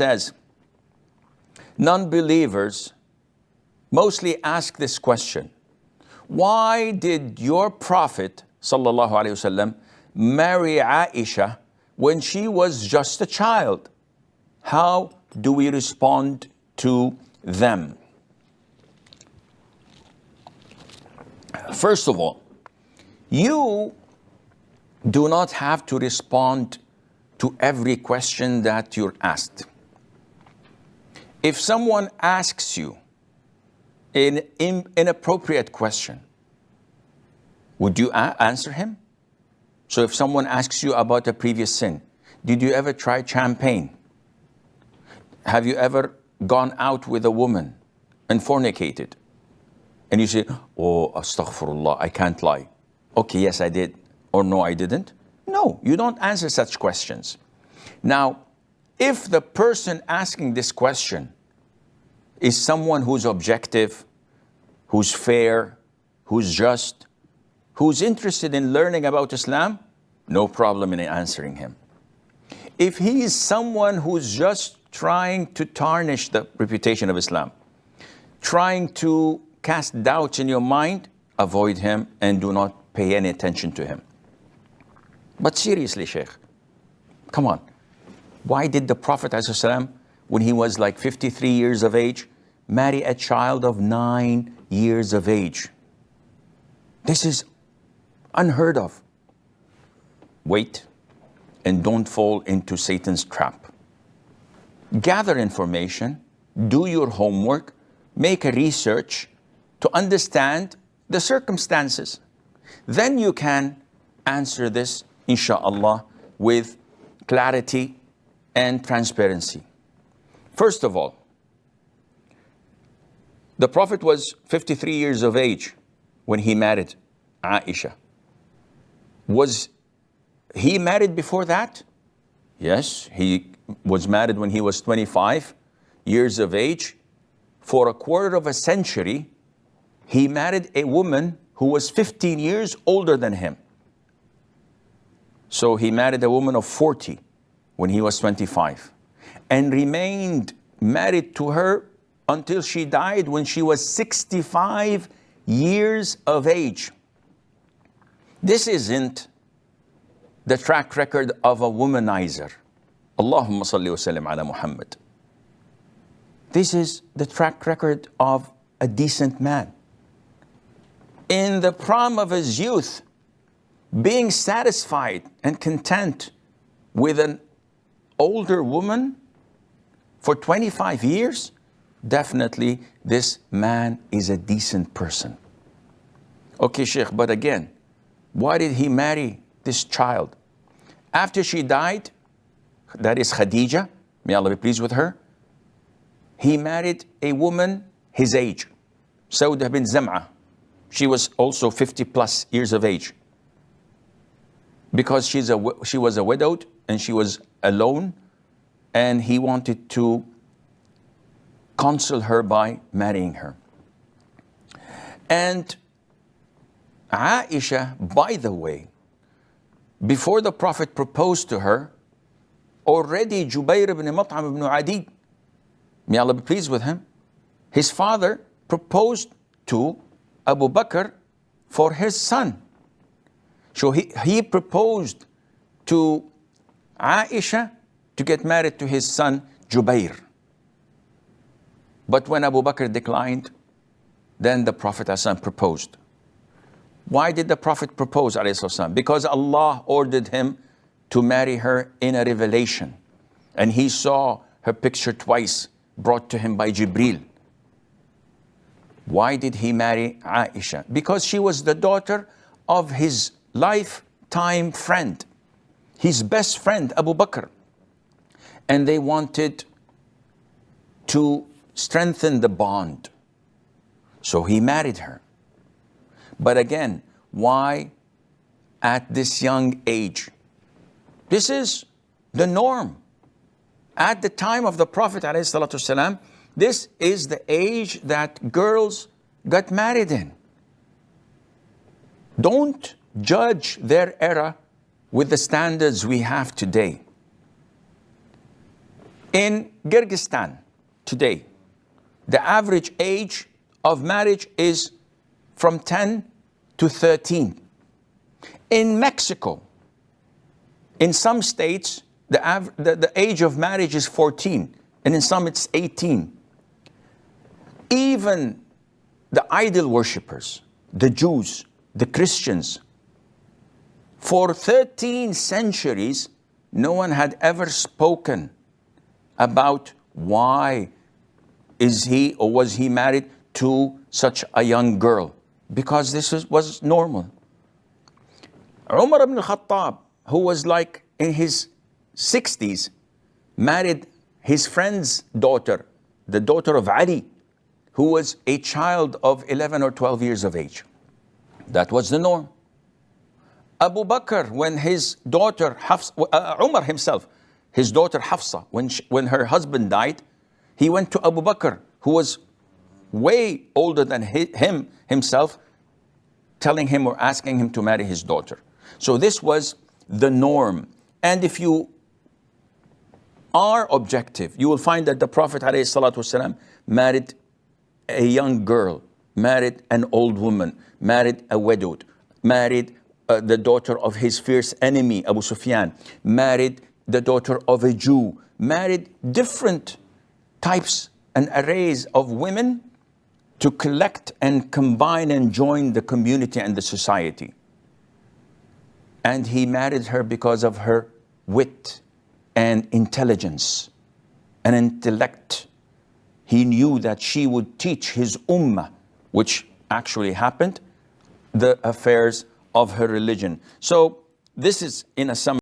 says, non-believers mostly ask this question: why did your Prophet sallallahu alaihi wasallam marry Aisha when she was just a child? How do we respond to them? First of all, you do not have to respond to every question that you're asked. If someone asks you an inappropriate question, would you answer him? So if someone asks you about a previous sin, did you ever try champagne? Have you ever gone out with a woman and fornicated? And you say, oh, astaghfirullah, I can't lie. Okay, yes, I did. Or no, I didn't. No, you don't answer such questions. Now, if the person asking this question is someone who's objective, who's fair, who's just, who's interested in learning about Islam, no problem in answering him. If he is someone who's just trying to tarnish the reputation of Islam, trying to cast doubts in your mind, avoid him and do not pay any attention to him. But seriously, Sheikh, come on. Why did the Prophet ﷺ, when he was like 53 years of age, marry a child of 9 years of age? This is unheard of. Wait and don't fall into Satan's trap. Gather information, do your homework, make a research to understand the circumstances. Then you can answer this, inshallah, with clarity and transparency. First of all, the Prophet was 53 years of age when he married Aisha. Was he married before that? Yes, he was married when he was 25 years of age. For a quarter of a century, he married a woman who was 15 years older than him. So he married a woman of 40 when he was 25 and remained married to her until she died when she was 65 years of age. This isn't the track record of a womanizer. Allahumma salli wa sallim ala Muhammad. This is the track record of a decent man. In the prime of his youth, being satisfied and content with an older woman for 25 years, definitely this man is a decent person. Okay, Sheikh, but again, why did he marry this child? After she died, that is Khadija, may Allah be pleased with her, he married a woman his age, Sauda bin Zam'a. She was also 50 plus years of age. Because she was a widowed and she was alone, and he wanted to console her by marrying her. And Aisha, by the way, before the Prophet proposed to her, already Jubayr ibn Mut'im ibn Adi, may Allah be pleased with him, his father proposed to Abu Bakr for his son. So he proposed to Aisha to get married to his son Jubayr. But when Abu Bakr declined, then the Prophet ﷺ proposed. Why did the Prophet propose, ﷺ? Because Allah ordered him to marry her in a revelation. And he saw her picture twice, brought to him by Jibril. Why did he marry Aisha? Because she was the daughter of his lifetime friend, his best friend, Abu Bakr. And they wanted to strengthen the bond. So he married her. But again, why at this young age? This is the norm. At the time of the Prophet ﷺ, this is the age that girls got married in. Don't judge their era with the standards we have today. In Kyrgyzstan today, the average age of marriage is from 10 to 13. In Mexico, in some states, the age of marriage is 14, and in some it's 18. Even the idol worshippers, the Jews, the Christians, for 13 centuries, no one had ever spoken about why is he or was he married to such a young girl, because this was normal. Umar ibn al-Khattab, who was like in his 60s, married his friend's daughter, the daughter of Ali, who was a child of 11 or 12 years of age. That was the norm. Abu Bakr, when his daughter Umar himself, his daughter Hafsa, when her husband died, he went to Abu Bakr, who was way older than him himself, telling him or asking him to marry his daughter. So this was the norm. And if you are objective, you will find that the Prophet ﷺ married a young girl, married an old woman, married a widowed, married the daughter of his fierce enemy, Abu Sufyan, married the daughter of a Jew, married different types and arrays of women to collect and combine and join the community and the society. And he married her because of her wit and intelligence and intellect. He knew that she would teach his Ummah, which actually happened, the affairs of her religion. So this is in a summary.